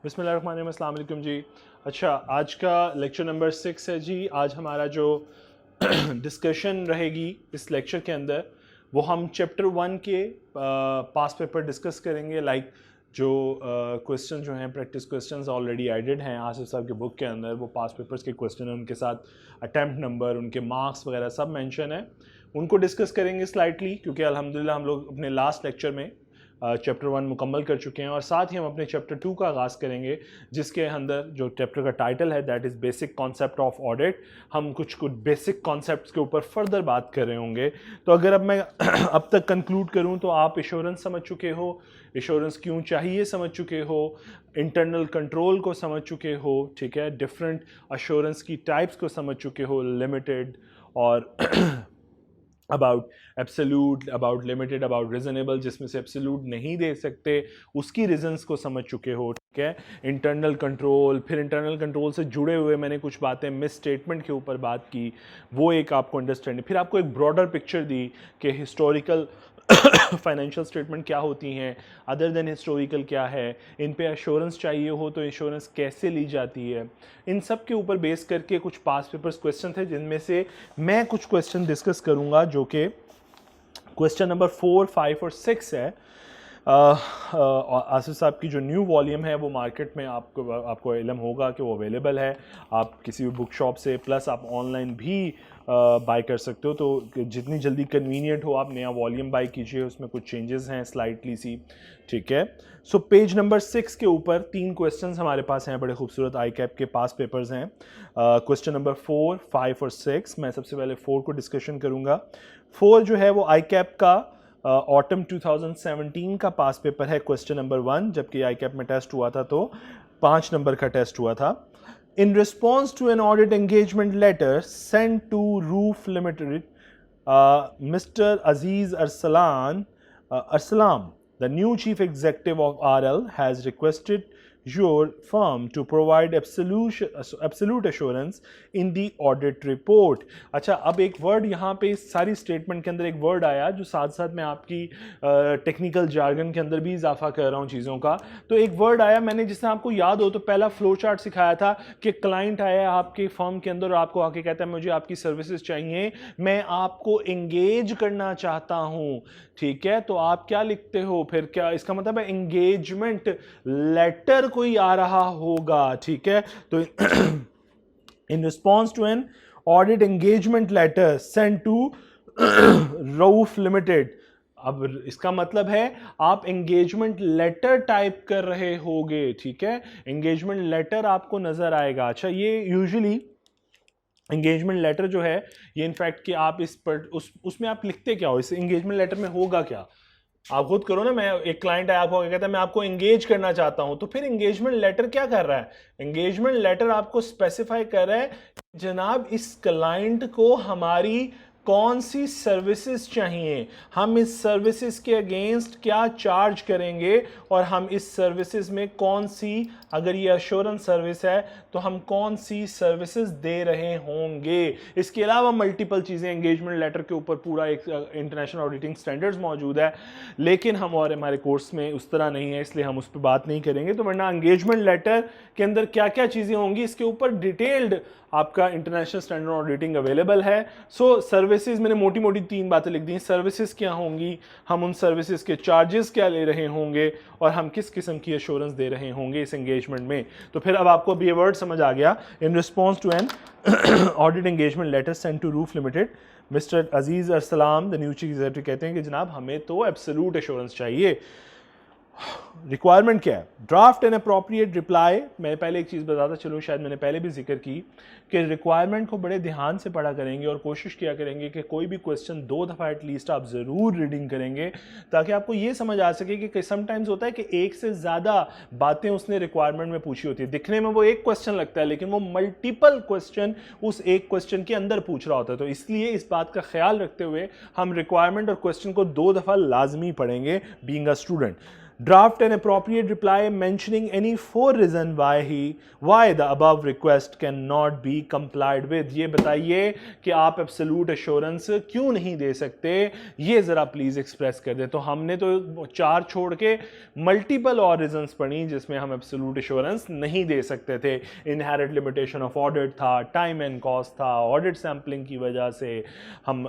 बिस्मिल्लाहिर्रहमानिर्रहीम, अस्सलाम वालेकुम जी। अच्छा, आज का लेक्चर नंबर 6 है जी। आज हमारा जो डिस्कशन रहेगी इस लेक्चर के अंदर वो हम चैप्टर 1 के पास पेपर डिस्कस करेंगे। जो क्वेश्चन जो हैं प्रैक्टिस क्वेश्चंस ऑलरेडी एडेड हैं आसिफ साहब के बुक के अंदर, वो पास पेपर्स के क्वेश्चन हैं, उनके साथ अटैम्प्ट नंबर, उनके मार्क्स वगैरह सब मेंशन है। उनको डिस्कस करेंगे स्लाइटली, क्योंकि अल्हम्दुलिल्लाह हम लोग अपने लास्ट लेक्चर में चैप्टर 1 मुकम्मल कर चुके हैं और साथ ही हम अपने चैप्टर 2 का आगाज़ करेंगे, जिसके अंदर जो चैप्टर का टाइटल है that is basic concept of audit. हम कुछ बेसिक कॉन्सेप्ट्स के ऊपर फर्दर बात कर रहे होंगे। तो अगर अब मैं अब तक कंक्लूड करूं तो आप एश्योरेंस समझ चुके हो, एश्योरेंस क्यों चाहिए समझ चुके हो, इंटरनल कंट्रोल को समझ चुके हो, ठीक है, डिफरेंट एश्योरेंस की टाइप्स को समझ चुके हो, लिमिटेड और about absolute, about limited, about reasonable, जिसमें से एब्सोल्यूट नहीं दे सकते उसकी रीजंस को समझ चुके हो, ठीक है। इंटरनल कंट्रोल, फिर इंटरनल कंट्रोल से जुड़े हुए मैंने कुछ बातें मिस स्टेटमेंट के ऊपर बात की, वो एक आपको अंडरस्टैंडिंग, फिर आपको एक ब्रॉडर पिक्चर दी कि हिस्टोरिकल फाइनेंशियल स्टेटमेंट क्या होती हैं, अदर देन हिस्टोरिकल क्या है, इन पे एश्योरेंस चाहिए हो तो इंश्योरेंस कैसे ली जाती है। इन सब के ऊपर बेस करके कुछ पास पेपर्स क्वेश्चन थे, जिनमें से मैं कुछ क्वेश्चन डिस्कस करूंगा, जो कि क्वेश्चन नंबर 4, 5 और 6 है। आसिफ साहब की जो न्यू वॉल्यूम है वो मार्केट में आपको इल्म होगा कि वो अवेलेबल है, आप किसी भी बुक शॉप से, प्लस आप ऑनलाइन भी बाय कर सकते हो। तो जितनी जल्दी कन्वीनियंट हो आप नया वॉल्यूम बाय कीजिए, उसमें कुछ चेंजेस हैं स्लाइटली सी, ठीक है। सो पेज नंबर 6 के ऊपर 3 क्वेश्चंस हमारे पास हैं, बड़े खूबसूरत आई कैप के पास पेपर्स हैं। क्वेश्चन नंबर 4, 5 और 6। मैं सबसे पहले 4 को डिस्कशन करूंगा। 4 जो है वो आई कैप का ऑटम 2017 का पास पेपर है, क्वेश्चन नंबर 1, जबकि आई कैप में टेस्ट हुआ था तो 5 नंबर का टेस्ट हुआ था। In response to an audit engagement letter sent to Roof Limited, Mr. Aziz Arsalam, the new chief executive of RL, has requested your firm to provide absolute assurance in the audit report. अच्छा, अब एक word यहाँ पे इस सारी statement के अंदर एक वर्ड आया जो साथ साथ मैं आपकी टेक्निकल जार्गन के अंदर भी इजाफा कर रहा हूँ चीज़ों का। तो एक वर्ड आया मैंने, जिससे आपको याद हो तो पहला फ्लो चार्ट सिखाया था कि क्लाइंट आया आपके फर्म के अंदर और आपको आके कहता है मुझे आपकी सर्विसेज चाहिए, मैं आपको एंगेज करना चाहता हूँ, ठीक है। तो आप क्या लिखते हो फिर? क्या इसका मतलब है एंगेजमेंट लेटर कोई आ रहा होगा, ठीक है। तो in response to an audit engagement letter sent to Rauf limited, अब इसका मतलब है आप एंगेजमेंट लेटर टाइप कर रहे होगे, ठीक है। एंगेजमेंट लेटर आपको नजर आएगा। अच्छा, ये यूजुअली एंगेजमेंट लेटर जो है ये इनफैक्ट कि आप इस पर उसमें आप लिखते क्या हो, इस एंगेजमेंट लेटर में होगा क्या, आप खुद करो ना। मैं एक क्लाइंट है आपको कहता है मैं आपको एंगेज करना चाहता हूं, तो फिर एंगेजमेंट लेटर क्या कर रहा है? एंगेजमेंट लेटर आपको स्पेसिफाई कर रहा है जनाब इस क्लाइंट को हमारी कौन सी सर्विसेज चाहिए, हम इस सर्विसेज के अगेंस्ट क्या चार्ज करेंगे और हम इस सर्विसेज में कौन सी, अगर ये एश्योरेंस सर्विस है तो हम कौन सी सर्विसेज दे रहे होंगे। इसके अलावा मल्टीपल चीज़ें एंगेजमेंट लेटर के ऊपर पूरा एक इंटरनेशनल ऑडिटिंग स्टैंडर्ड्स मौजूद है, लेकिन हम और हमारे कोर्स में उस तरह नहीं है, इसलिए हम उस पर बात नहीं करेंगे। तो वरना एंगेजमेंट लेटर के अंदर क्या क्या चीज़ें होंगी इसके ऊपर डिटेल्ड आपका इंटरनेशनल स्टैंडर्ड ऑडिटिंग अवेलेबल है। सो सर्विसेज मैंने मोटी मोटी 3 बातें लिख दी। सर्विसेज क्या होंगी, हम उन सर्विसेज के चार्जेस क्या ले रहे होंगे और हम किस किस्म की एश्योरेंस दे रहे होंगे इस एंगेजमेंट में। तो फिर अब आपको भी ये वर्ड समझ आ गया। In response to an audit engagement letter sent to roof limited, mister Aziz Arsalam the new chief executive कहते हैं कि जनाब हमें तो एब्सोल्यूट एश्योरेंस चाहिए। रिक्वायरमेंट क्या है? Draft an appropriate reply. मैं पहले एक चीज़ बताता चलूँ, शायद मैंने पहले भी जिक्र की कि रिक्वायरमेंट को बड़े ध्यान से पढ़ा करेंगे और कोशिश किया करेंगे कि कोई भी क्वेश्चन 2 दफ़ा एटलीस्ट आप ज़रूर रीडिंग करेंगे, ताकि आपको ये समझ आ सके कि समटाइम्स होता है कि एक से ज़्यादा बातें उसने रिक्वायरमेंट में पूछी होती है। दिखने में वो एक क्वेश्चन लगता है लेकिन वो मल्टीपल क्वेश्चन उस एक क्वेश्चन के अंदर पूछ रहा होता है। तो इसलिए इस बात का ख्याल रखते हुए हम रिक्वायरमेंट और क्वेश्चन को 2 दफ़ा लाजमी पढ़ेंगे being a student. Draft an appropriate reply mentioning any 4 reason why the above request cannot be complied with. ये बताइए कि आप एब्सोल्यूट एश्योरेंस क्यों नहीं दे सकते, ये जरा प्लीज एक्सप्रेस कर दें। तो हमने तो 4 छोड़ के मल्टीपल और रीजंस पढ़ी जिसमें हम एब्सोल्यूट एश्योरेंस नहीं दे सकते थे। इनहेरेंट लिमिटेशन ऑफ ऑडिट था, टाइम एंड कॉस्ट था, ऑडिट सैम्पलिंग की वजह से हम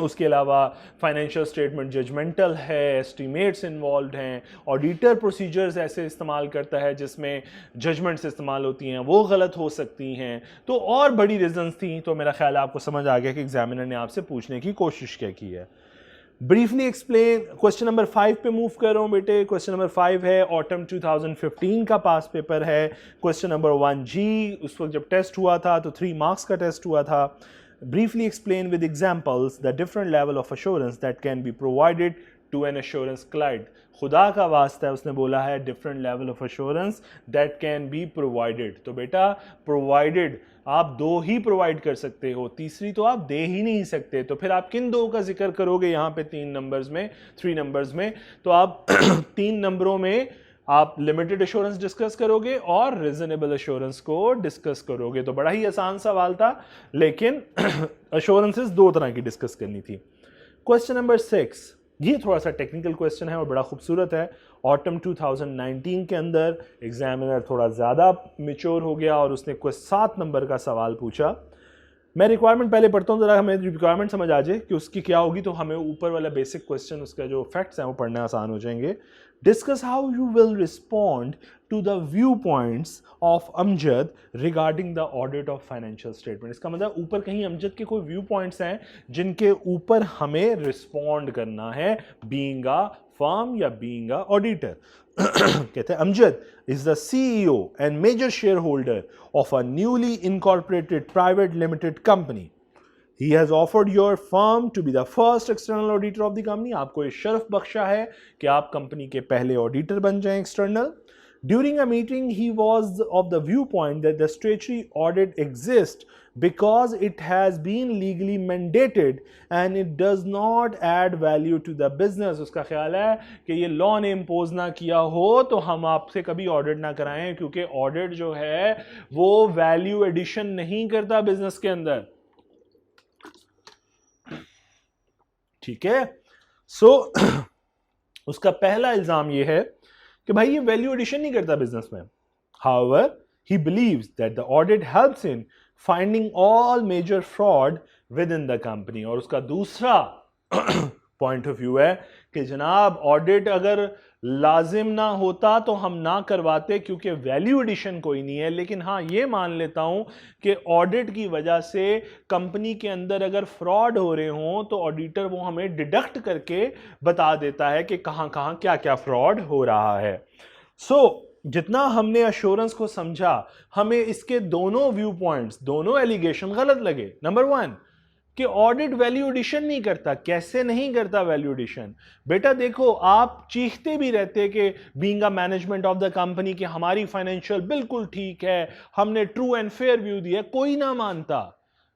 उसके अलावा फाइनेंशियल स्टेटमेंट जजमेंटल है, एस्टीमेट्स इन्वॉल्व हैं, ऑडिटर प्रोसीजर्स ऐसे इस्तेमाल करता है जिसमें जजमेंट्स इस्तेमाल होती हैं, वो गलत हो सकती हैं। तो और बड़ी रीजंस थी। तो मेरा ख्याल है आपको समझ आ गया कि एग्जामिनर ने आपसे पूछने की कोशिश क्या की है। Briefly explain. क्वेश्चन नंबर 5 पे मूव कर रहा हूं बेटे। क्वेश्चन नंबर 5 है ऑटम 2015 का पास पेपर है। क्वेश्चन नंबर 1G, उस वक्त जब टेस्ट हुआ था तो 3 मार्क्स का टेस्ट हुआ था। Briefly explain with examples the different level of assurance that can be provided to an assurance client। खुदा का वास्ता है, उसने बोला है different level of assurance that can be provided। तो बेटा provided आप 2 ही प्रोवाइड कर सकते हो, तीसरी तो आप दे ही नहीं सकते। तो फिर आप किन 2 का जिक्र करोगे यहाँ पे 3 नंबर्स में? तो आप 3 नंबरों में आप लिमिटेड एश्योरेंस डिस्कस करोगे और रीजनेबल एश्योरेंस को डिस्कस करोगे। तो बड़ा ही आसान सवाल था, लेकिन एश्योरेंसेस 2 तरह की डिस्कस करनी थी। क्वेश्चन नंबर 6, ये थोड़ा सा टेक्निकल क्वेश्चन है और बड़ा खूबसूरत है। ऑटम 2019 के अंदर एग्जामिनर थोड़ा ज़्यादा मैच्योर हो गया और उसने कोई 7 नंबर का सवाल पूछा। मैं रिक्वायरमेंट पहले पढ़ता हूँ, ज़रा हमें रिक्वायरमेंट समझ आ जाए कि उसकी क्या होगी, तो हमें ऊपर वाला बेसिक क्वेश्चन, उसका जो फैक्ट्स हैं वो पढ़ना आसान हो जाएंगे। Discuss how you will respond to the viewpoints of Amjad regarding the audit of financial statement. इसका मतलब ऊपर कहीं अमजद के कोई व्यू पॉइंट्स हैं जिनके ऊपर हमें रिस्पॉन्ड करना है, बीइंग अ फर्म या बीइंग अ ऑडिटर। कहते हैं Amjad is the CEO and major shareholder of a newly incorporated private limited company. He has offered your firm to be the first external auditor of the company. आपको ये शर्फ बख्शा है कि आप company के पहले ऑडिटर बन जाएं external. During a meeting, he was of the viewpoint that the statutory audit exists because it has been legally mandated and it does not add value to the business। उसका ख्याल है कि ये law ने impose ना किया हो तो हम आपसे कभी ऑडिट ना कराएं, क्योंकि ऑडिट जो है वो वैल्यू एडिशन नहीं करता बिजनेस के अंदर। ठीक है, सो उसका पहला इल्जाम ये है कि भाई ये वैल्यू एडिशन नहीं करता बिजनेस में। However, he believes that the audit helps in finding all major fraud within the company। और उसका दूसरा पॉइंट ऑफ व्यू है कि जनाब ऑडिट अगर लाजिम ना होता तो हम ना करवाते, क्योंकि वैल्यू एडिशन कोई नहीं है। लेकिन हाँ, ये मान लेता हूं कि ऑडिट की वजह से कंपनी के अंदर अगर फ्रॉड हो रहे हों तो ऑडिटर वो हमें डिडक्ट करके बता देता है कि कहां कहां क्या क्या फ्रॉड हो रहा है। जितना हमने अश्योरेंस को समझा, हमें इसके दोनों व्यू पॉइंट्स, दोनों एलिगेशन गलत लगे। नंबर 1 कि ऑडिट वैल्यू एडिशन नहीं करता। कैसे नहीं करता वैल्यू एडिशन? बेटा देखो, आप चीखते भी रहते कि being a management of the company कि हमारी फाइनेंशियल बिल्कुल ठीक है, हमने ट्रू एंड फेयर व्यू दिया, कोई ना मानता।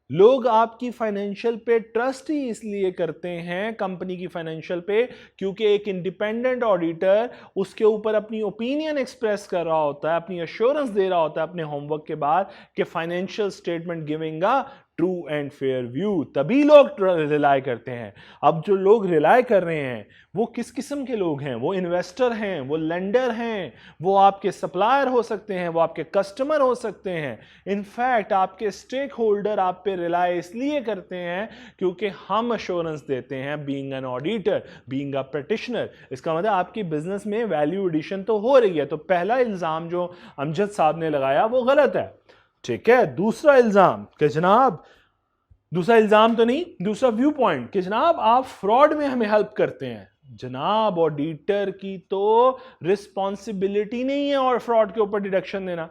लोग आपकी फाइनेंशियल पे ट्रस्ट ही इसलिए करते हैं, कंपनी की फाइनेंशियल पे, क्योंकि एक इंडिपेंडेंट ऑडिटर उसके ऊपर अपनी ओपिनियन एक्सप्रेस कर रहा होता है, अपनी अश्योरेंस दे रहा होता है अपने होमवर्क के बाद कि financial statement giving a true and fair view. तभी लोग रिलाय करते हैं। अब जो लोग रिलाय कर रहे हैं वो किस किस्म के लोग हैं? वो इन्वेस्टर हैं, वो लेंडर हैं, वो आपके सप्लायर हो सकते हैं, वो आपके कस्टमर हो सकते हैं। इनफैक्ट आपके स्टेक होल्डर आप पे रिलाय इसलिए करते हैं क्योंकि हम अश्योरेंस देते हैं, being an auditor, being a practitioner. इसका मतलब आपकी बिजनेस में वैल्यू एडिशन तो हो रही है। तो पहला इल्जाम जो अमजद साहब ने लगाया वो गलत है। ठीक है, दूसरा इल्जाम कि जनाब, दूसरा इल्जाम तो नहीं, दूसरा व्यू पॉइंट कि जनाब आप फ्रॉड में हमें हेल्प करते हैं। जनाब ऑडिटर की तो रिस्पॉन्सिबिलिटी नहीं है और फ्रॉड के ऊपर डिडक्शन देना।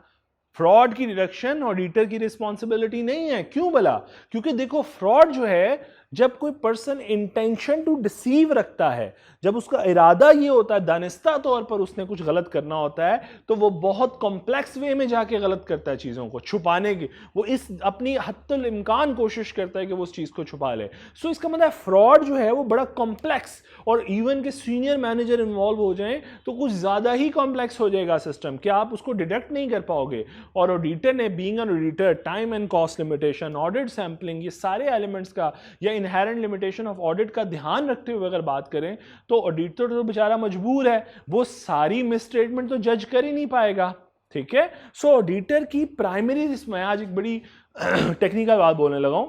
फ्रॉड की डिडक्शन ऑडिटर की रिस्पॉन्सिबिलिटी नहीं है। क्यों भला? क्योंकि देखो फ्रॉड जो है जब कोई पर्सन इंटेंशन टू डिसीव रखता है, जब उसका इरादा ये होता है दानिस्ता तौर पर उसने कुछ गलत करना होता है, तो वो बहुत कॉम्प्लेक्स वे में जाके गलत करता है चीजों को छुपाने की, वो इस अपनी हद्दुल इम्कान कोशिश करता है कि वो उस चीज को छुपा ले। सो इसका मतलब फ्रॉड जो है वो बड़ा कॉम्प्लेक्स, और इवन के सीनियर मैनेजर इन्वॉल्व हो जाएं तो कुछ ज्यादा ही कॉम्प्लेक्स हो जाएगा सिस्टम कि आप उसको डिटेक्ट नहीं कर पाओगे। और ऑडिटर ने being an auditor, time and cost limitation, audit sampling, ये सारे एलिमेंट्स का या इनहेरेंट लिमिटेशन ऑफ ऑडिट का ध्यान रखते हुए अगर बात करें तो ऑडिटर तो बेचारा मजबूर है, वो सारी मिसस्टेटमेंट तो जज कर ही नहीं पाएगा। ठीक है, सो ऑडिटर की प्राइमरी, मैं आज एक बड़ी टेक्निकल बात बोलने लगा हूं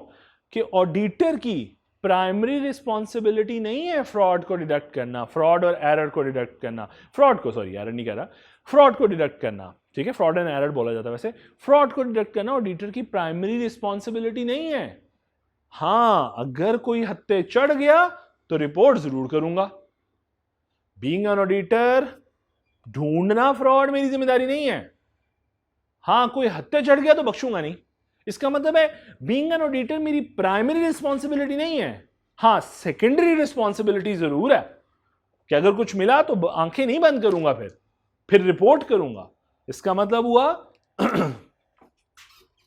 कि ऑडिटर की प्राइमरी रिस्पॉन्सिबिलिटी नहीं है फ्रॉड को डिडक्ट करना, फ्रॉड और एरर को डिडक्ट करना, फ्रॉड को, सॉरी एरर नहीं कह रहा, फ्रॉड को डिडक्ट करना। ठीक है, फ्रॉड एंड एरर बोला जाता है वैसे, फ्रॉड को डिडक्ट करना ऑडिटर की प्राइमरी रिस्पॉन्सिबिलिटी नहीं है। हां, अगर कोई हत्ते चढ़ गया तो रिपोर्ट जरूर करूंगा। बीइंग एन ऑडिटर, ढूंढना फ्रॉड मेरी जिम्मेदारी नहीं है। हां, कोई हत्ते चढ़ गया तो बख्शूंगा नहीं। इसका मतलब है बीइंग एन ऑडिटर मेरी प्राइमरी रिस्पॉन्सिबिलिटी नहीं है। हां, सेकेंडरी रिस्पॉन्सिबिलिटी जरूर है कि अगर कुछ मिला तो आंखें नहीं बंद करूंगा, फिर रिपोर्ट करूंगा। इसका मतलब हुआ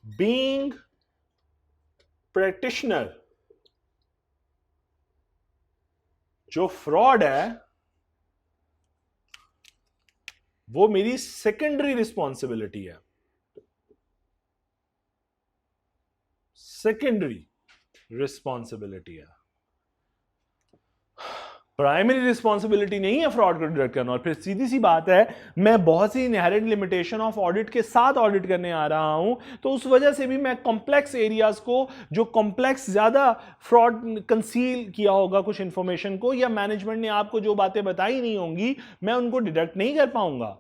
बीइंग प्रैक्टिशनर, जो फ्रॉड है वो मेरी सेकेंडरी रिस्पॉन्सिबिलिटी है, सेकेंडरी रिस्पॉन्सिबिलिटी है, प्राइमरी रिस्पॉन्सिबिलिटी नहीं है फ्रॉड को डिटेक्ट करना। और फिर सीधी सी बात है, मैं बहुत सी इनहेरेंट लिमिटेशन ऑफ ऑडिट के साथ ऑडिट करने आ रहा हूं, तो उस वजह से भी मैं कॉम्प्लेक्स एरियाज को, जो कॉम्प्लेक्स ज्यादा फ्रॉड कंसील किया होगा कुछ इंफॉर्मेशन को, या मैनेजमेंट ने आपको जो बातें बताई नहीं होंगी, मैं उनको डिटेक्ट नहीं कर पाऊंगा।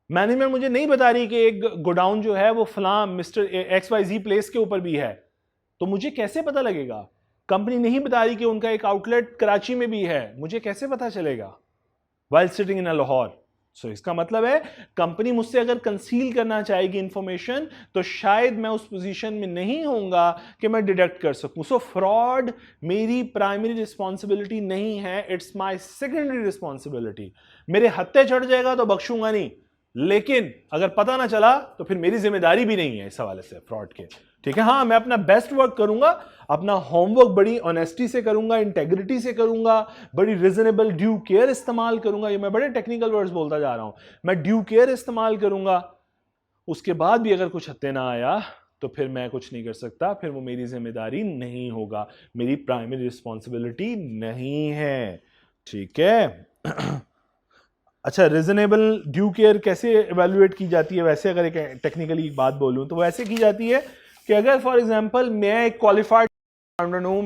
मैनेजमेंट मुझे नहीं बता रही कि एक गोडाउन जो है वो फलां मिस्टर XYZ प्लेस के ऊपर भी है, तो मुझे कैसे पता लगेगा? कंपनी नहीं बता रही कि उनका एक आउटलेट कराची में भी है, मुझे कैसे पता चलेगा? While sitting in Lahore. So इसका मतलब है कंपनी मुझसे अगर कंसील करना चाहेगी इंफॉर्मेशन, तो शायद मैं उस पोजीशन में नहीं होऊंगा कि मैं डिटेक्ट कर सकूं। सो फ्रॉड मेरी प्राइमरी रिस्पॉन्सिबिलिटी नहीं है, इट्स माय सेकेंडरी रिस्पॉन्सिबिलिटी। मेरे हत्थे चढ़ जाएगा तो बख्शूंगा नहीं, लेकिन अगर पता ना चला तो फिर मेरी जिम्मेदारी भी नहीं है इस हवाले से फ्रॉड के। ठीक है, हाँ मैं अपना बेस्ट वर्क करूंगा, अपना होमवर्क बड़ी ऑनेस्टी से करूंगा, इंटेग्रिटी से करूंगा, बड़ी रीजनेबल ड्यू केयर इस्तेमाल करूंगा। ये मैं बड़े टेक्निकल वर्ड्स बोलता जा रहा हूं, मैं ड्यू केयर इस्तेमाल करूंगा। उसके बाद भी अगर कुछ हत्ते ना आया तो फिर मैं कुछ नहीं कर सकता, फिर वो मेरी जिम्मेदारी नहीं होगा, मेरी प्राइमरी रिस्पॉन्सिबिलिटी नहीं है। ठीक है अच्छा, रीजनेबल ड्यू केयर कैसे एवेल्युएट की जाती है? वैसे अगर एक टेक्निकली बात बोलूं तो वैसे की जाती है कि अगर फॉर एग्जांपल मैं एक क्वालिफाइड अकाउंटेंट हूं,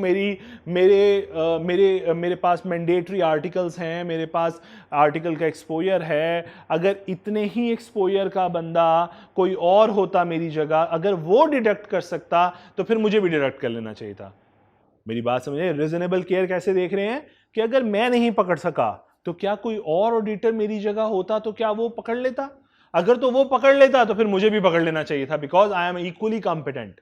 मेरे पास मैंडेटरी आर्टिकल्स हैं, मेरे पास आर्टिकल का एक्सपोजर है, अगर इतने ही एक्सपोजर का बंदा कोई और होता मेरी जगह, अगर वो डिडक्ट कर सकता तो फिर मुझे भी डिडक्ट कर लेना चाहिए था। मेरी बात समझे? रीजनेबल केयर कैसे देख रहे हैं कि अगर मैं नहीं पकड़ सका तो क्या कोई और ऑडिटर मेरी जगह होता तो क्या वो पकड़ लेता? अगर तो वो पकड़ लेता तो फिर मुझे भी पकड़ लेना चाहिए था, because I am equally competent,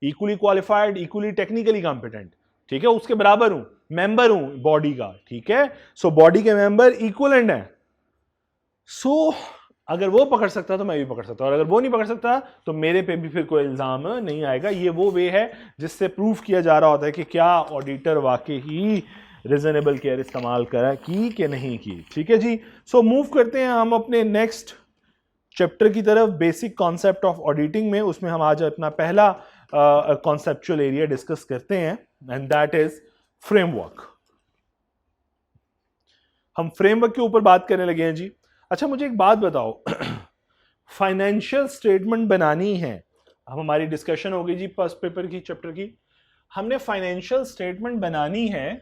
equally qualified, equally technically competent. ठीक है, उसके बराबर हूं, मेंबर हूं बॉडी का। ठीक है, सो बॉडी के मेंबर इक्वलेंट है। सो अगर वो पकड़ सकता तो मैं भी पकड़ सकता, और अगर वो नहीं पकड़ सकता तो मेरे पे भी फिर कोई इल्जाम नहीं आएगा। ये वो वे है जिससे प्रूफ किया जा रहा होता है कि क्या ऑडिटर वाकई ही रीजनेबल केयर इस्तेमाल करा की कि नहीं की। ठीक है जी, सो मूव करते हैं हम अपने नेक्स्ट चैप्टर की तरफ, बेसिक कॉन्सेप्ट ऑफ ऑडिटिंग में। उसमें हम आज अपना पहला कॉन्सेप्चुअल एरिया डिस्कस करते हैं, एंड दैट इज फ्रेमवर्क। हम फ्रेमवर्क के ऊपर बात करने लगे हैं जी। अच्छा, मुझे एक बात बताओ, फाइनेंशियल स्टेटमेंट बनानी है, अब हमारी डिस्कशन हो गई जी फर्स्ट पेपर की, चैप्टर की, हमने फाइनेंशियल स्टेटमेंट बनानी है,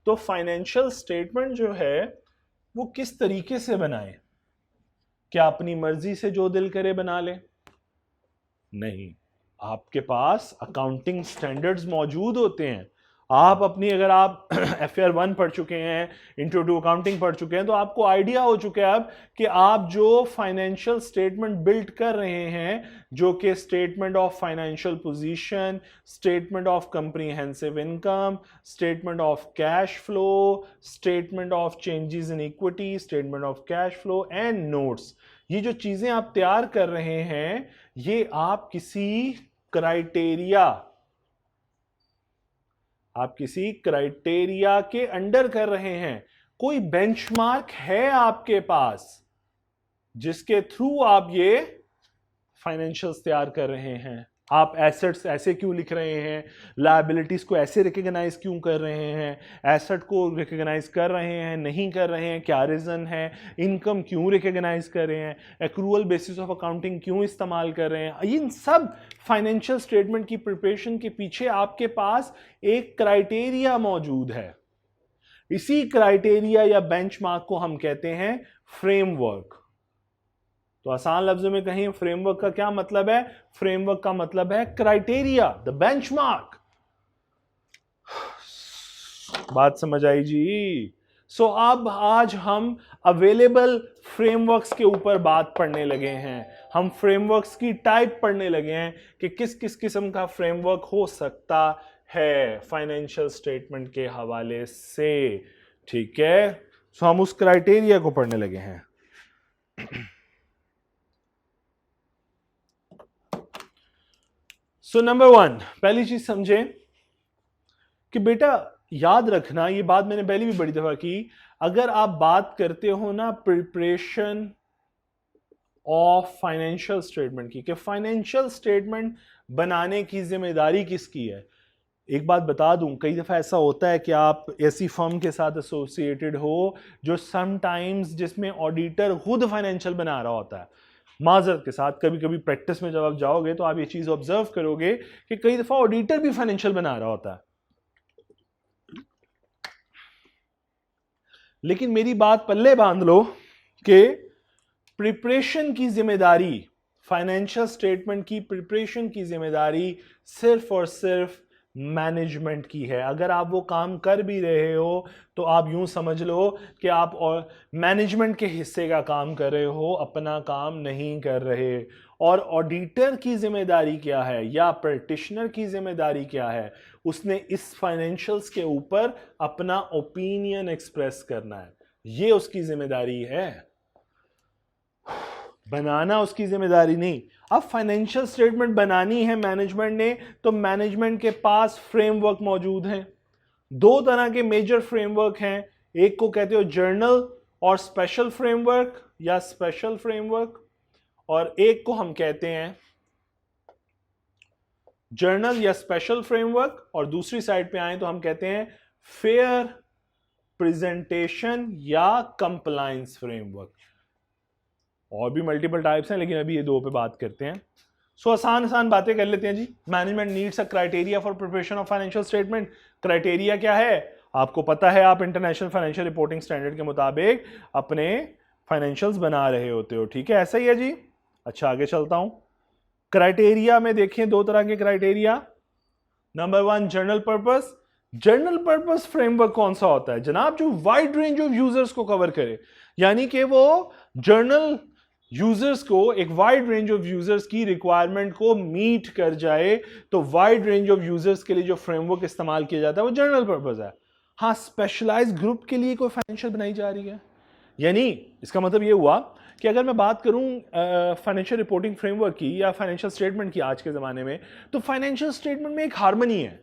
तो फाइनेंशियल स्टेटमेंट जो है वो किस तरीके से बनाए? क्या अपनी मर्जी से जो दिल करे बना ले? नहीं, आपके पास अकाउंटिंग स्टैंडर्ड्स मौजूद होते हैं, आप अपनी, अगर आप FR 1 पढ़ चुके हैं, इंट्रो टू अकाउंटिंग पढ़ चुके हैं, तो आपको आइडिया हो चुका है अब कि आप जो फाइनेंशियल स्टेटमेंट बिल्ड कर रहे हैं, जो कि statement of financial position, statement of comprehensive income, statement of cash flow, statement of changes in equity, statement of cash flow and notes, ये जो चीजें आप तैयार कर रहे हैं, ये आप किसी क्राइटेरिया के अंडर कर रहे हैं। कोई बेंचमार्क है आपके पास जिसके थ्रू आप ये फाइनेंशियल्स तैयार कर रहे हैं। आप एसेट्स ऐसे क्यों लिख रहे हैं, लायबिलिटीज को ऐसे रिकॉग्नाइज क्यों कर रहे हैं, एसेट को रिकॉग्नाइज कर रहे हैं, नहीं कर रहे हैं, क्या रीजन है, इनकम क्यों रिकॉग्नाइज कर रहे हैं, एक्रूअल बेसिस ऑफ अकाउंटिंग क्यों इस्तेमाल कर रहे हैं। इन सब फाइनेंशियल स्टेटमेंट की प्रिपरेशन के पीछे आपके पास एक क्राइटेरिया मौजूद है। इसी क्राइटेरिया या बेंचमार्क को हम कहते हैं फ्रेमवर्क। तो आसान लफ्जों में कहें, फ्रेमवर्क का क्या मतलब है? फ्रेमवर्क का मतलब है क्राइटेरिया, द बेंचमार्क। बात समझ आई जी? सो अब आज हम अवेलेबल फ्रेमवर्क्स के ऊपर बात पढ़ने लगे हैं। हम फ्रेमवर्क्स की टाइप पढ़ने लगे हैं कि किस किस किस्म का फ्रेमवर्क हो सकता है फाइनेंशियल स्टेटमेंट के हवाले से। ठीक है, सो हम उस क्राइटेरिया को पढ़ने लगे हैं। सो नंबर 1, पहली चीज समझे कि बेटा याद रखना, ये बात मैंने पहले भी बड़ी दफा की, अगर आप बात करते हो ना प्रिपरेशन ऑफ फाइनेंशियल स्टेटमेंट की, कि फाइनेंशियल स्टेटमेंट बनाने की जिम्मेदारी किसकी है। एक बात बता दूं, कई दफा ऐसा होता है कि आप ऐसी फर्म के साथ एसोसिएटेड हो जो समटाइम्स जिसमें ऑडिटर खुद फाइनेंशियल बना रहा होता है। माजरत के साथ, कभी कभी प्रैक्टिस में जब आप जाओगे तो आप ये चीज ऑब्जर्व करोगे कि कई दफा ऑडिटर भी फाइनेंशियल बना रहा होता है। लेकिन मेरी बात पल्ले बांध लो कि प्रिपरेशन की जिम्मेदारी, फाइनेंशियल स्टेटमेंट की प्रिपरेशन की जिम्मेदारी सिर्फ और सिर्फ मैनेजमेंट की है। अगर आप वो काम कर भी रहे हो तो आप यूं समझ लो कि आप और मैनेजमेंट के हिस्से का काम कर रहे हो, अपना काम नहीं कर रहे। और ऑडिटर की जिम्मेदारी क्या है या प्रैक्टिशनर की जिम्मेदारी क्या है? उसने इस फाइनेंशियल्स के ऊपर अपना ओपिनियन एक्सप्रेस करना है, ये उसकी जिम्मेदारी है, बनाना उसकी जिम्मेदारी नहीं। अब फाइनेंशियल स्टेटमेंट बनानी है मैनेजमेंट ने, तो मैनेजमेंट के पास फ्रेमवर्क मौजूद हैं। दो तरह के मेजर फ्रेमवर्क हैं, एक को कहते हो जर्नल और स्पेशल फ्रेमवर्क या स्पेशल फ्रेमवर्क, और एक को हम कहते हैं जर्नल या स्पेशल फ्रेमवर्क, और दूसरी साइड पे आए तो हम कहते हैं फेयर प्रेजेंटेशन या कंप्लायंस फ्रेमवर्क। और भी मल्टीपल टाइप्स हैं, लेकिन अभी ये दो पे बात करते हैं। सो आसान आसान बातें कर लेते हैं जी। Management needs a criteria for preparation of financial statement. Criteria क्या है? आपको पता है, आप इंटरनेशनल फाइनेंशियल रिपोर्टिंग स्टैंडर्ड के मुताबिक अपने फाइनेंशियल्स बना रहे होते हो। ठीक है, ऐसा ही है जी। अच्छा, आगे चलता हूं। क्राइटेरिया में देखें दो तरह के criteria. Number 1, general purpose. General purpose framework कौन सा होता है जनाब? जो वाइड रेंज ऑफ यूजर्स को कवर करे, यानी कि वो जर्नल यूजर्स को, एक वाइड रेंज ऑफ यूजर्स की रिक्वायरमेंट को मीट कर जाए। तो वाइड रेंज ऑफ यूजर्स के लिए जो फ्रेमवर्क इस्तेमाल किया जाता है वो जनरल पर्पस है। हाँ, स्पेशलाइज्ड ग्रुप के लिए कोई फाइनेंशियल बनाई जा रही है, यानी इसका मतलब ये हुआ कि अगर मैं बात करूं फाइनेंशियल रिपोर्टिंग फ्रेमवर्क की या फाइनेंशियल स्टेटमेंट की आज के ज़माने में, तो फाइनेंशियल स्टेटमेंट में एक हार्मनी है।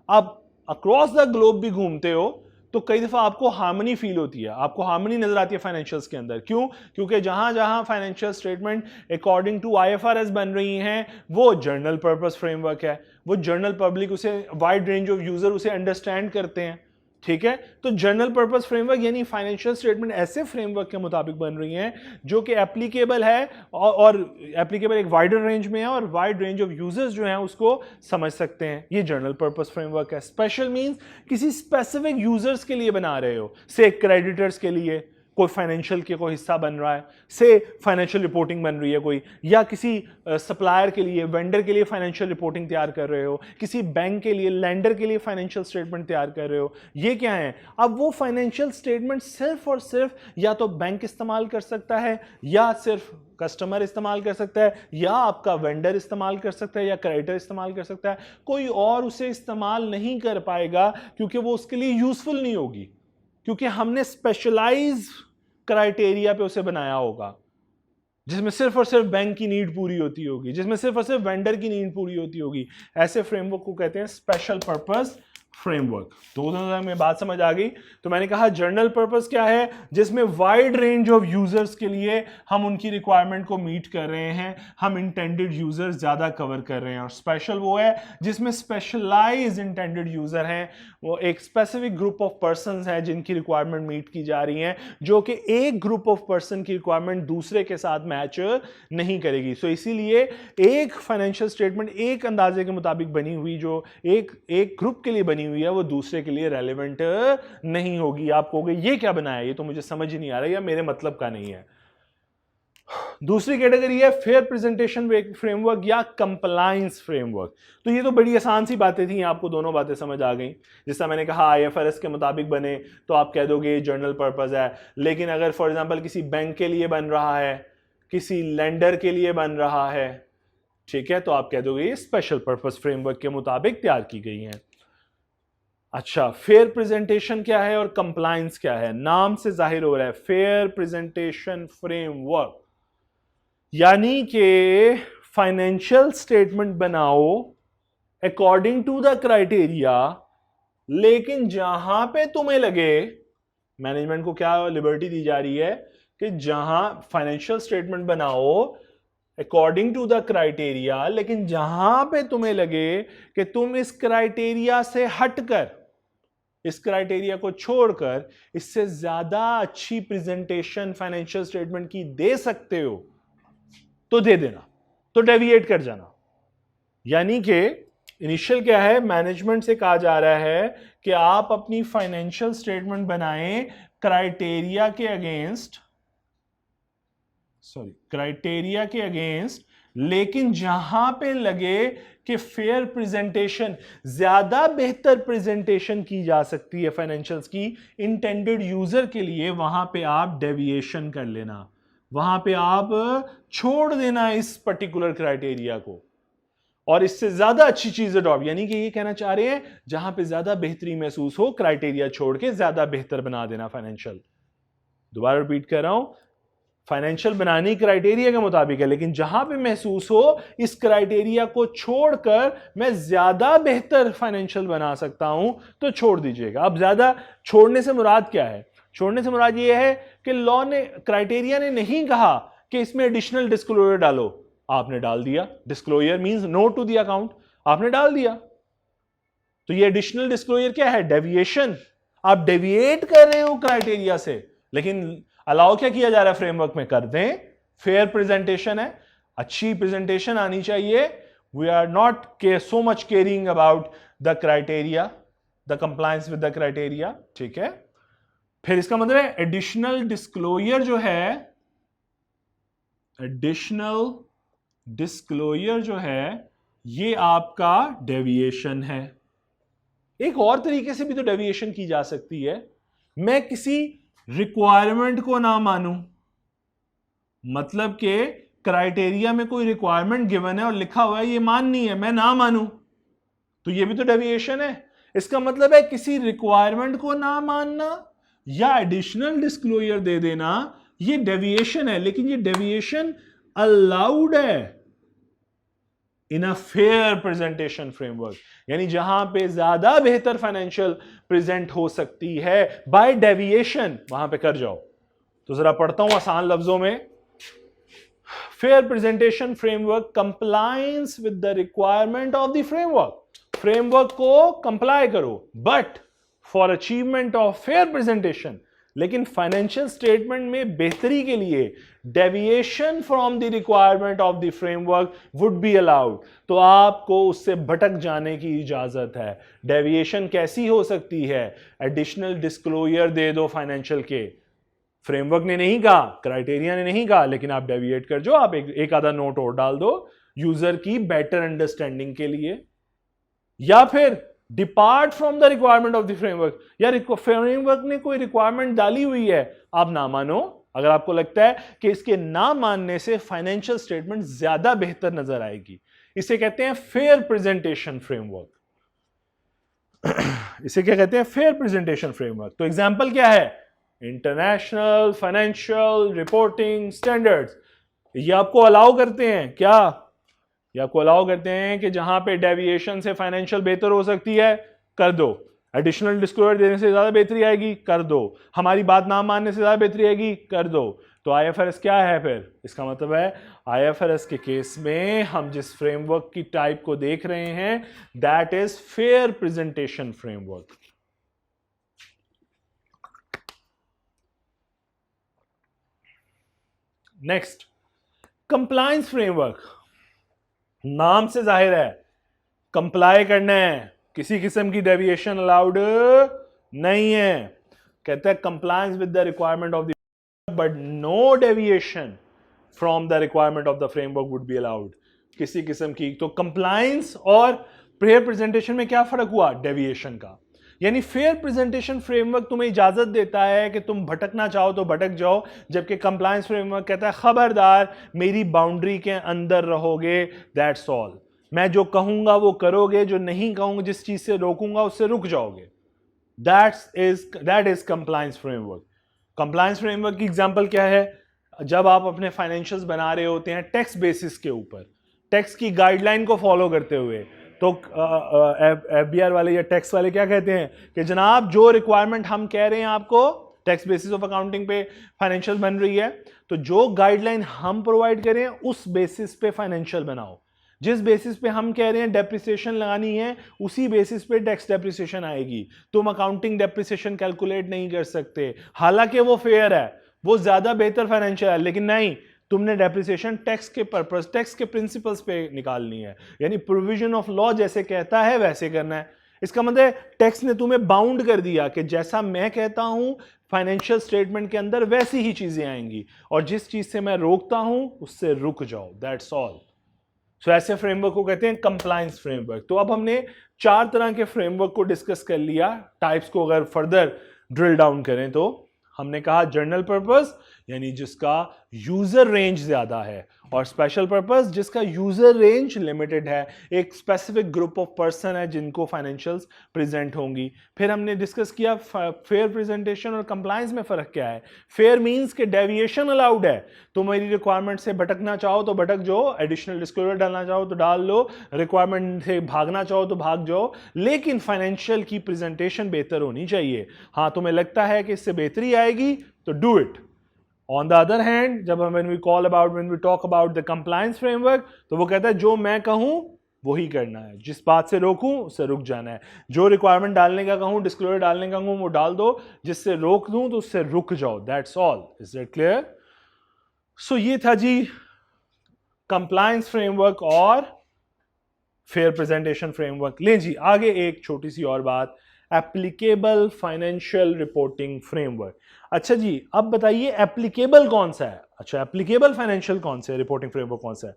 आप अक्रॉस द ग्लोब भी घूमते हो तो कई दफ़ा आपको हार्मनी फील होती है, आपको हार्मनी नजर आती है फाइनेंशियल्स के अंदर। क्यों? क्योंकि जहां जहां financial statement according to IFRS बन रही हैं वो जनरल पर्पस फ्रेमवर्क है, वो जनरल पब्लिक उसे, वाइड रेंज ऑफ यूजर उसे अंडरस्टैंड करते हैं। ठीक है, तो जनरल पर्पस फ्रेमवर्क यानी फाइनेंशियल स्टेटमेंट ऐसे फ्रेमवर्क के मुताबिक बन रही हैं जो कि एप्लीकेबल है और एप्लीकेबल एक वाइडर रेंज में है और वाइड रेंज ऑफ यूजर्स जो हैं उसको समझ सकते हैं। ये जनरल पर्पस फ्रेमवर्क है। स्पेशल मींस किसी स्पेसिफिक यूजर्स के लिए बना रहे हो, से क्रेडिटर्स के लिए, कोई फाइनेंशियल के कोई हिस्सा बन रहा है, से फाइनेंशियल रिपोर्टिंग बन रही है कोई, या किसी सप्लायर के लिए, वेंडर के लिए फाइनेंशियल रिपोर्टिंग तैयार कर रहे हो, किसी बैंक के लिए, लेंडर के लिए फाइनेंशियल स्टेटमेंट तैयार कर रहे हो, ये क्या है? अब वो फाइनेंशियल स्टेटमेंट सिर्फ और सिर्फ या तो बैंक इस्तेमाल कर सकता है, या सिर्फ कस्टमर इस्तेमाल कर सकता है, या आपका वेंडर इस्तेमाल कर सकता है, या क्रेडिटर इस्तेमाल कर सकता है, कोई और उसे इस्तेमाल नहीं कर पाएगा, क्योंकि वो उसके लिए यूजफुल नहीं होगी, क्योंकि हमने स्पेशलाइज क्राइटेरिया पे उसे बनाया होगा, जिसमें सिर्फ और सिर्फ बैंक की नीड पूरी होती होगी, जिसमें सिर्फ और सिर्फ वेंडर की नीड पूरी होती होगी। ऐसे फ्रेमवर्क को कहते हैं स्पेशल पर्पस फ्रेमवर्क। तो में बात समझ आ गई। तो मैंने कहा जनरल पर्पस क्या है? जिसमें वाइड रेंज ऑफ यूजर्स के लिए हम उनकी रिक्वायरमेंट को मीट कर रहे हैं, हम इंटेंडेड यूजर्स ज्यादा कवर कर रहे हैं। और स्पेशल वो है जिसमें स्पेशलाइज इंटेंडेड यूजर हैं, वो एक स्पेसिफिक ग्रुप ऑफ पर्सन है जिनकी रिक्वायरमेंट मीट की जा रही है, जो कि एक ग्रुप ऑफ पर्सन की रिक्वायरमेंट दूसरे के साथ मैच नहीं करेगी। सो इसीलिए एक फाइनेंशियल स्टेटमेंट एक अंदाजे के मुताबिक बनी हुई, जो एक ग्रुप के लिए बनी हुई है, वो दूसरे के लिए रेलेवेंट नहीं होगी। आप कहोगे ये क्या बनाया, ये तो मुझे समझ ही नहीं आ रहा, या मेरे मतलब का नहीं है। दूसरी कैटेगरी है फेयर प्रेजेंटेशन फ्रेमवर्क या कंप्लायंस फ्रेमवर्क। तो ये तो बड़ी आसान सी बातें थी, आपको दोनों बातें समझ आ गई। जिससे मैंने कहा IFRS के मुताबिक बने तो आप कह दोगे ये जनरल पर्पस है, लेकिन अगर फॉर एग्जांपल किसी बैंक के लिए बन रहा है, किसी लेंडर के लिए बन रहा है, ठीक है, तो आप कह दोगे ये स्पेशल पर्पस फ्रेमवर्क के मुताबिक तैयार की गई है। अच्छा, फेयर प्रेजेंटेशन क्या है और कंप्लायंस क्या है? नाम से जाहिर हो रहा है फेयर प्रेजेंटेशन फ्रेमवर्क यानी कि फाइनेंशियल स्टेटमेंट बनाओ अकॉर्डिंग टू द क्राइटेरिया, लेकिन जहां पे तुम्हें लगे, मैनेजमेंट को क्या लिबर्टी दी जा रही है कि जहां फाइनेंशियल स्टेटमेंट बनाओ अकॉर्डिंग टू द क्राइटेरिया, लेकिन जहां पे तुम्हें लगे कि तुम इस क्राइटेरिया से हटकर, इस क्राइटेरिया को छोड़कर इससे ज्यादा अच्छी प्रेजेंटेशन फाइनेंशियल स्टेटमेंट की दे सकते हो, तो दे देना, तो डेविएट कर जाना। यानी कि इनिशियल क्या है, मैनेजमेंट से कहा जा रहा है कि आप अपनी फाइनेंशियल स्टेटमेंट बनाएं क्राइटेरिया के अगेंस्ट, लेकिन जहां पे लगे कि फेयर प्रेजेंटेशन, ज्यादा बेहतर प्रेजेंटेशन की जा सकती है फाइनेंशियल्स की इंटेंडेड यूजर के लिए, वहां पे आप डेविएशन कर लेना, वहां पे आप छोड़ देना इस पर्टिकुलर क्राइटेरिया को और इससे ज्यादा अच्छी चीज अडॉप्ट। यानी कि ये कहना चाह रहे हैं जहां पे ज्यादा बेहतरी महसूस हो, क्राइटेरिया छोड़ के ज्यादा बेहतर बना देना फाइनेंशियल। दोबारा रिपीट कर रहा हूं, फाइनेंशियल बनाने क्राइटेरिया के मुताबिक है, लेकिन जहां पे महसूस हो इस क्राइटेरिया को छोड़कर मैं ज्यादा बेहतर फाइनेंशियल बना सकता हूं, तो छोड़ दीजिएगा। अब ज्यादा छोड़ने से मुराद क्या है? छोड़ने से मुराद ये है कि लॉ ने, क्राइटेरिया ने नहीं कहा कि इसमें एडिशनल डिस्क्लोजर डालो, आपने डाल दिया। Disclosure means note to the account, आपने डाल दिया, तो ये एडिशनल डिस्क्लोजर क्या है? डेविएशन। आप डेविएट कर रहे हो क्राइटेरिया से, लेकिन अलाउ क्या किया जा रहा है फ्रेमवर्क में? कर दें, फेयर प्रेजेंटेशन है, अच्छी प्रेजेंटेशन आनी चाहिए। We are not so much caring about the criteria, the compliance with the criteria, ठीक है। फिर इसका मतलब है एडिशनल डिस्क्लोजर जो है, एडिशनल डिस्क्लोजर जो है ये आपका डेविएशन है। एक और तरीके से भी तो डेविएशन की जा सकती है, मैं किसी रिक्वायरमेंट को ना मानूं, मतलब कि क्राइटेरिया में कोई रिक्वायरमेंट गिवन है और लिखा हुआ है ये माननी है, मैं ना मानूं, तो ये भी तो डेविएशन है। इसका मतलब है किसी रिक्वायरमेंट को ना मानना या एडिशनल डिस्क्लोजर दे देना, ये डेविएशन है, लेकिन ये डेविएशन अलाउड है इन अ फेयर प्रेजेंटेशन फ्रेमवर्क। यानी जहां पे ज्यादा बेहतर फाइनेंशियल प्रेजेंट हो सकती है बाय डेविएशन, वहां पे कर जाओ। तो जरा पढ़ता हूं आसान लफ्जों में। Fair presentation framework compliance with the requirement of the framework, framework को कंप्लाई करो, but for achievement of fair presentation, लेकिन फाइनेंशियल स्टेटमेंट में बेहतरी के लिए deviation from the requirement of the framework would be allowed. तो आपको उससे भटक जाने की इजाजत है। डेविएशन कैसी हो सकती है? एडिशनल डिस्क्लोजर दे दो फाइनेंशियल के, फ्रेमवर्क ने नहीं कहा, क्राइटेरिया ने नहीं कहा, लेकिन आप डेविएट कर जाओ, आप एक आधा नोट और डाल दो यूजर की बेटर अंडरस्टैंडिंग के लिए, या फिर depart from the requirement of the framework. यार फ्रेमवर्क ने कोई रिक्वायरमेंट डाली हुई है, आप ना मानो। अगर आपको लगता है कि इसके ना मानने से फाइनेंशियल स्टेटमेंट ज्यादा बेहतर नजर आएगी, इसे कहते हैं फेयर प्रेजेंटेशन फ्रेमवर्क। इसे क्या कहते हैं? Fair presentation framework. तो एग्जांपल क्या है? International financial reporting standards. ये आपको अलाउ करते हैं क्या? ये आपको अलाउ करते हैं कि जहां पे डेविएशन से फाइनेंशियल बेहतर हो सकती है, कर दो। एडिशनल डिस्क्लोजर देने से ज्यादा बेहतरी आएगी, कर दो। हमारी बात ना मानने से ज्यादा बेहतरी आएगी, कर दो। तो आईएफआरएस क्या है फिर? इसका मतलब है आईएफआरएस के केस में हम जिस फ्रेमवर्क की टाइप को देख रहे हैं, that is fair presentation framework. Next, compliance framework. नाम से जाहिर है कंप्लाई करना है, किसी किस्म की डेविएशन अलाउड नहीं है। कहता है compliance with the requirement of the but no deviation from the requirement of the framework would be allowed. किसी किस्म की, तो कंप्लायंस और फेयर प्रेजेंटेशन में क्या फर्क हुआ? डेविएशन का। यानी फेयर प्रेजेंटेशन फ्रेमवर्क तुम्हें इजाजत देता है कि तुम भटकना चाहो तो भटक जाओ, जबकि कंप्लायंस फ्रेमवर्क कहता है खबरदार मेरी बाउंड्री के अंदर रहोगे, दैट्स ऑल। मैं जो कहूंगा वो करोगे, जो नहीं कहूंगा, जिस चीज से रोकूंगा उससे रुक जाओगे। That is compliance framework. Compliance framework की एग्जांपल क्या है? जब आप अपने फाइनेंशियल्स बना रहे होते हैं टैक्स बेसिस के ऊपर, टैक्स की गाइडलाइन को फॉलो करते हुए, तो एफबीआर वाले या टैक्स वाले क्या कहते हैं कि जनाब जो रिक्वायरमेंट हम कह रहे हैं आपको, टैक्स बेसिस ऑफ अकाउंटिंग पे फाइनेंशियल बन रही है, तो जो गाइडलाइन हम प्रोवाइड करें उस बेसिस पे फाइनेंशियल बनाओ। जिस बेसिस पे हम कह रहे हैं डेप्रिसिएशन लगानी है, उसी बेसिस पे टैक्स डेप्रिसिएशन आएगी। तुम अकाउंटिंग डेप्रिसिएशन कैलकुलेट नहीं कर सकते, हालांकि वो फेयर है, वो ज्यादा बेहतर फाइनेंशियल है, लेकिन नहीं, तुमने डेप्रिसिएशन टैक्स के पर्पस, टैक्स के प्रिंसिपल्स पे निकालनी है। यानी प्रोविजन ऑफ लॉ जैसे कहता है वैसे करना है। इसका मतलब टैक्स ने तुम्हें बाउंड कर दिया कि जैसा मैं कहता हूं फाइनेंशियल स्टेटमेंट के अंदर वैसी ही चीजें आएंगी, और जिस चीज से मैं रोकता हूं उससे रुक जाओ, दैट्स ऑल। सो ऐसे फ्रेमवर्क को कहते हैं कंप्लायंस फ्रेमवर्क। तो अब हमने 4 तरह के फ्रेमवर्क को डिस्कस कर लिया। टाइप्स को अगर फर्दर ड्रिल डाउन करें तो हमने कहा जनरल पर्पस यानी जिसका यूजर रेंज ज्यादा है, और स्पेशल पर्पस जिसका यूजर रेंज लिमिटेड है, एक स्पेसिफिक ग्रुप ऑफ पर्सन है जिनको फाइनेंशियल्स प्रेजेंट होंगी। फिर हमने डिस्कस किया फेयर प्रेजेंटेशन और कंप्लायंस में फर्क क्या है। फेयर मींस कि डेविएशन अलाउड है, तो मेरी रिक्वायरमेंट से भटकना चाहो तो भटक जाओ, एडिशनल डिस्क्लोजर डालना चाहो तो डाल लो, रिक्वायरमेंट से भागना चाहो तो भाग जाओ, लेकिन फाइनेंशियल की प्रेजेंटेशन बेहतर होनी चाहिए। हाँ, तुम्हें लगता है कि इससे बेहतरी आएगी तो do it. On the other hand, जब हम when we talk about the compliance framework, तो वो कहता है जो मैं कहूं वही करना है, जिस बात से रोकूं उससे रुक जाना है। जो रिक्वायरमेंट डालने का कहूं, डिस्क्लोजर डालने का कहूं, वो डाल दो, जिससे रोक दूं तो उससे रुक जाओ, that's all. Is that clear? So ये था जी कंप्लायंस फ्रेमवर्क और फेयर प्रेजेंटेशन फ्रेमवर्क। ले जी आगे एक छोटी सी और बात, एप्लीकेबल फाइनेंशियल रिपोर्टिंग फ्रेमवर्क। अच्छा जी, अब बताइए एप्लीकेबल कौन सा है? अच्छा, एप्लीकेबल फाइनेंशियल कौन सा है, रिपोर्टिंग फ्रेमवर्क कौन सा है?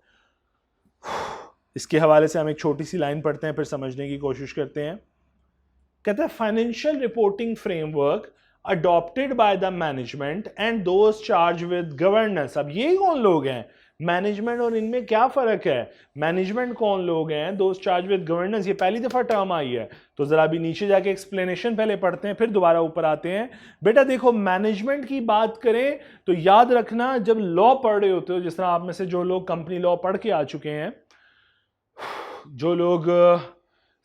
इसके हवाले से हम एक छोटी सी लाइन पढ़ते हैं, फिर समझने की कोशिश करते हैं। कहता है financial reporting framework adopted by the management and those charge with governance. अब ये कौन लोग हैं? मैनेजमेंट और इनमें क्या फर्क है? मैनेजमेंट कौन लोग हैं? दोज चार्ज विद गवर्नेंस, ये पहली दफा टर्म आई है, तो जरा अभी नीचे जाके एक्सप्लेनेशन पहले पढ़ते हैं, फिर दोबारा ऊपर आते हैं। बेटा देखो, मैनेजमेंट की बात करें तो याद रखना, जब लॉ पढ़ रहे होते हो, जिस तरह आप में से जो लोग कंपनी लॉ पढ़ के आ चुके हैं, जो लोग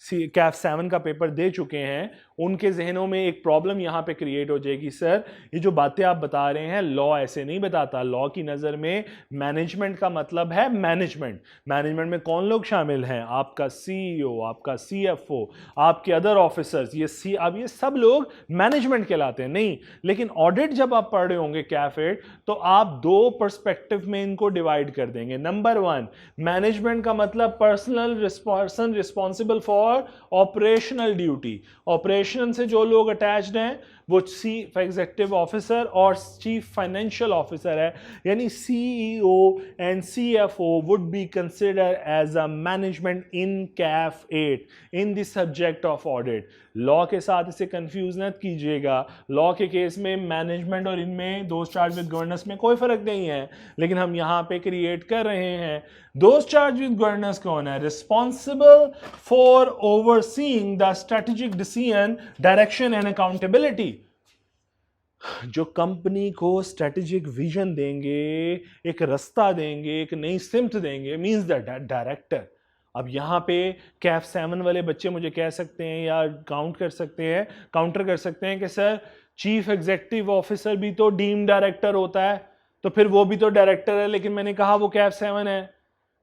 कैफ 7 का पेपर दे चुके हैं, उनके जहनों में एक प्रॉब्लम यहां पे क्रिएट हो जाएगी, सर ये जो बातें आप बता रहे हैं लॉ ऐसे नहीं बताता। लॉ की नज़र में मैनेजमेंट का मतलब है मैनेजमेंट। मैनेजमेंट में कौन लोग शामिल हैं? आपका सीईओ, आपका सीएफओ, आपके अदर ऑफिसर्स, अब ये सब लोग मैनेजमेंट कहलाते हैं। नहीं, लेकिन ऑडिट जब आप पढ़ रहे होंगे कैफ 8, तो आप 2 पर्सपेक्टिव में इनको डिवाइड कर देंगे। नंबर 1, मैनेजमेंट का मतलब person responsible for operational duty. Operation से जो लोग अटैच्ड हैं, वो चीफ एग्जीक्यूटिव ऑफिसर और चीफ फाइनेंशियल ऑफिसर है, यानी CEO and CFO would be consider as a management in CAF 8 in the subject of audit. Law के साथ इसे कंफ्यूज मत कीजिएगा, लॉ के केस में मैनेजमेंट और इनमें दोज चार्ज विद गवर्नेंस में कोई फर्क नहीं है, लेकिन हम यहां पे क्रिएट कर रहे हैं। दोज चार्ज विद गवर्नेंस कौन है? Responsible for overseeing the strategic decision, direction and accountability. जो कंपनी को स्ट्रेटेजिक विजन देंगे, एक रास्ता देंगे, एक नई सिमत देंगे, मींस द डायरेक्टर। अब यहाँ पे CAF 7 वाले बच्चे मुझे कह सकते हैं या काउंटर कर सकते हैं कि सर चीफ एग्जीक्यूटिव ऑफिसर भी तो डीम डायरेक्टर होता है, तो फिर वो भी तो डायरेक्टर है। लेकिन मैंने कहा वो CAF 7 है,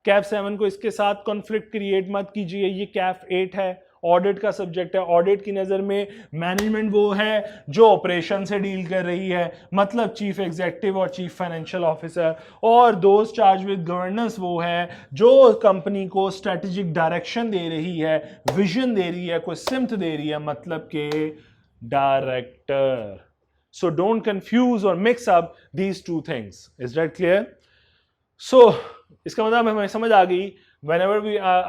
CAF 7 को इसके साथ कॉन्फ्लिक्ट क्रिएट मत कीजिए, ये CAF 8 है, ऑडिट का सब्जेक्ट है। ऑडिट की नजर में मैनेजमेंट वो है जो ऑपरेशन से डील कर रही है, मतलब चीफ एग्जीक्यूटिव और चीफ फाइनेंशियल ऑफिसर, और दोस्त चार्ज विद गवर्नेंस वो है जो कंपनी को स्ट्रेटेजिक डायरेक्शन दे रही है, विजन दे रही है, कोई सिमत दे रही है, मतलब के डायरेक्टर। सो डोंट कंफ्यूज और mix up these two things. Is that clear? So इसका मतलब हमें समझ आ गई, whenever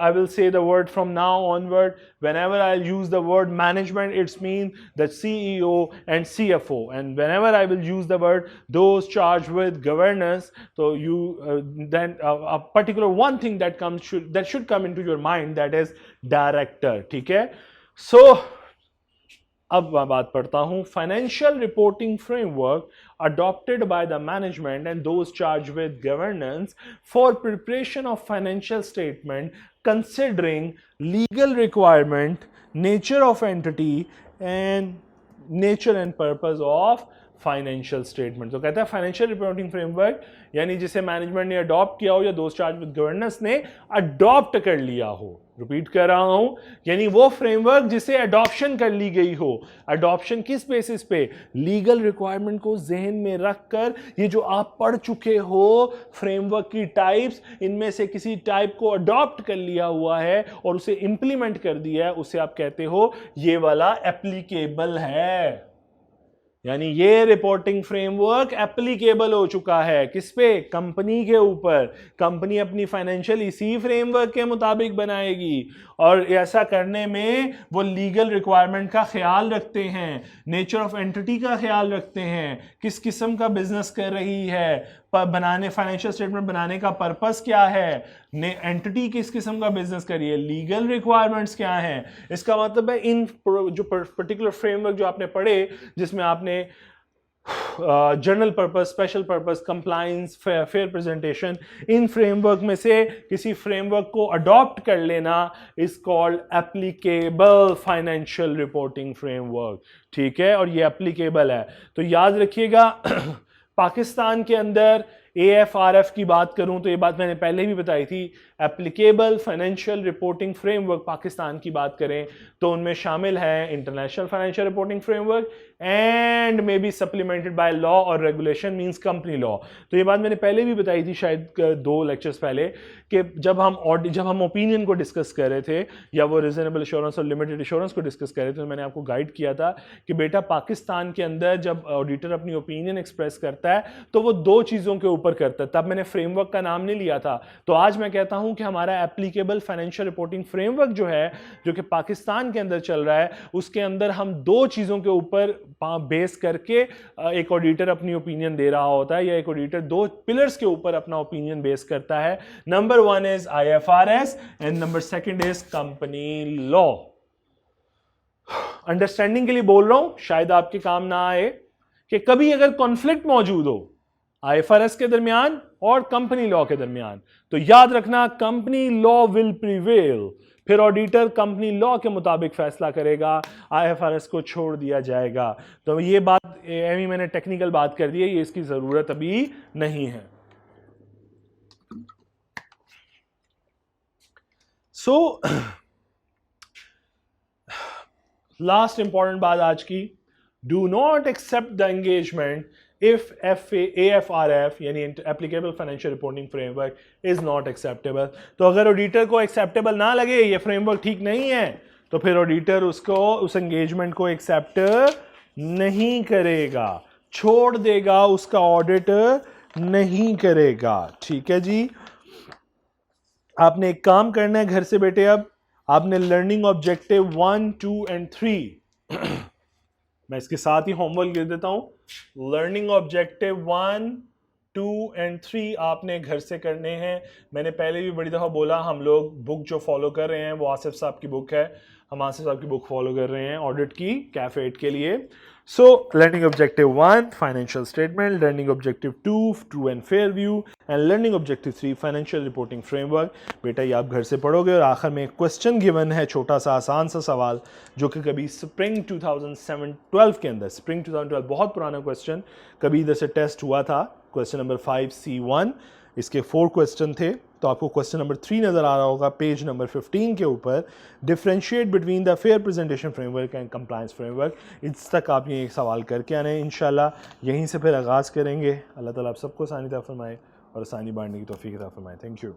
I will say the word from now onward, whenever I'll use the word management, it's mean the CEO and CFO, and whenever I will use the word those charged with governance, so you then a particular one thing that should come into your mind, that is director. ठीक है? So अब मैं बात पढ़ता हूं, financial reporting framework adopted by the management and those charged with governance for preparation of financial statement, considering legal requirement, nature of entity and nature and purpose of financial statement. तो कहता है financial reporting framework यानी जिसे management ने adopt किया हो या दोस्त चार्ज विद गवर्नेंस ने अडॉप्ट कर लिया हो। रिपीट कर रहा हूं, यानी वो फ्रेमवर्क जिसे अडॉप्शन कर ली गई हो। अडॉप्शन किस बेसिस पे? लीगल रिक्वायरमेंट को जहन में रखकर, ये जो आप पढ़ चुके हो फ्रेमवर्क की टाइप्स, इनमें से किसी टाइप को अडॉप्ट कर लिया हुआ है और उसे इंप्लीमेंट कर दिया है, उसे आप कहते हो ये वाला एप्लीकेबल है। यानी ये रिपोर्टिंग फ्रेमवर्क एप्लीकेबल हो चुका है किस पे? कंपनी के ऊपर। कंपनी अपनी फाइनेंशियल इसी फ्रेमवर्क के मुताबिक बनाएगी और ऐसा करने में वो लीगल रिक्वायरमेंट का ख्याल रखते हैं, नेचर ऑफ एंटिटी का ख्याल रखते हैं, किस किस्म का बिजनेस कर रही है, बनाने फाइनेंशियल स्टेटमेंट बनाने का पर्पस क्या है, एंटिटी किस किस्म का बिजनेस कर रही है, लीगल रिक्वायरमेंट्स क्या हैं। इसका मतलब है इन जो पर्टिकुलर फ्रेमवर्क जो आपने पढ़े, जिसमें आपने general purpose, special purpose, compliance, fair presentation, इन फ्रेमवर्क में से किसी फ्रेमवर्क को अडॉप्ट कर लेना is called applicable financial reporting framework. ठीक है, और ये एप्लीकेबल है। तो याद रखिएगा पाकिस्तान के अंदर AFRF की बात करूं तो ये बात मैंने पहले भी बताई थी, applicable financial reporting framework Pakistan की बात करें तो उनमें शामिल है international financial reporting framework and may be supplemented by law और रेगुलेशन, मींस कंपनी लॉ। तो ये बात मैंने पहले भी बताई थी शायद 2 लेक्चर्स पहले कि जब हम ओपिनियन को डिस्कस कर रहे थे या वो रीजनेबल एश्योरेंस और लिमिटेड एश्योरेंस को डिस्कस कर रहे थे, तो मैंने आपको गाइड किया था कि बेटा पाकिस्तान के अंदर जब ऑडिटर अपनी ओपिनियन एक्सप्रेस करता है तो वो 2 चीज़ों के ऊपर करता है। तब मैंने फ्रेमवर्क का नाम नहीं लिया था। तो आज मैं कहता हूं कि हमारा एप्लीकेबल फाइनेंशियल रिपोर्टिंग फ्रेमवर्क जो है, जो कि पाकिस्तान के अंदर चल रहा है, उसके अंदर हम 2 चीज़ों के ऊपर बेस करके एक ऑडिटर अपनी ओपिनियन दे रहा होता है, या एक ऑडिटर 2 पिलर्स के ऊपर अपना ओपिनियन बेस करता है। Number 1 is IFRS and number 2 is company law. Understanding के लिए बोल रहा हूं, शायद आपके काम ना आए कि कभी अगर कॉन्फ्लिक्ट मौजूद हो IFRS के दरमियान और कंपनी लॉ के दरमियान, तो याद रखना कंपनी लॉ विल प्रिवेल, फिर ऑडिटर कंपनी लॉ के मुताबिक फैसला करेगा, IFRS को छोड़ दिया जाएगा। तो ये बात मैंने टेक्निकल बात कर दी है, ये इसकी जरूरत अभी नहीं है। सो लास्ट इंपॉर्टेंट बात आज की, do not accept the engagement if AFRF यानी applicable financial reporting framework is not acceptable. तो अगर ऑडिटर को एक्सेप्टेबल ना लगे, ये फ्रेमवर्क ठीक नहीं है, तो फिर ऑडिटर उसको उस एंगेजमेंट को एक्सेप्ट नहीं करेगा, छोड़ देगा, उसका ऑडिट नहीं करेगा। ठीक है जी, आपने एक काम करना है घर से बेटे, अब आपने लर्निंग ऑब्जेक्टिव 1, 2 एंड 3 मैं इसके साथ ही होमवर्क दे देता हूं। लर्निंग ऑब्जेक्टिव 1, 2 एंड 3 आपने घर से करने हैं। मैंने पहले भी बड़ी दफ़ा बोला, हम लोग बुक जो फॉलो कर रहे हैं वो आसिफ साहब की बुक है, हम आसिफ साहब की बुक फॉलो कर रहे हैं ऑडिट की, कैफे 8 के लिए। So learning objective 1 financial statement, learning objective 2 true and fair view and learning objective 3 financial reporting framework. बेटा ये आप घर से पढ़ोगे और आखिर में एक क्वेश्चन गिवन है, छोटा सा आसान सा सवाल, जो कि कभी स्प्रिंग 2012 के अंदर, स्प्रिंग 2012 बहुत पुराना क्वेश्चन, कभी इधर से टेस्ट हुआ था, क्वेश्चन नंबर 5C1, इसके 4 क्वेश्चन थे। तो आपको क्वेश्चन नंबर 3 नजर आ रहा होगा पेज नंबर 15 के ऊपर, differentiate between the fair presentation framework and compliance framework. इस तक आप ये एक सवाल करके आने हैं इंशाल्लाह। यहीं से फिर आगाज़ करेंगे। अल्लाह ताला आप सबको आसानी अता फरमाए और आसानी बांटने की तौफीक अता फरमाए। Thank you.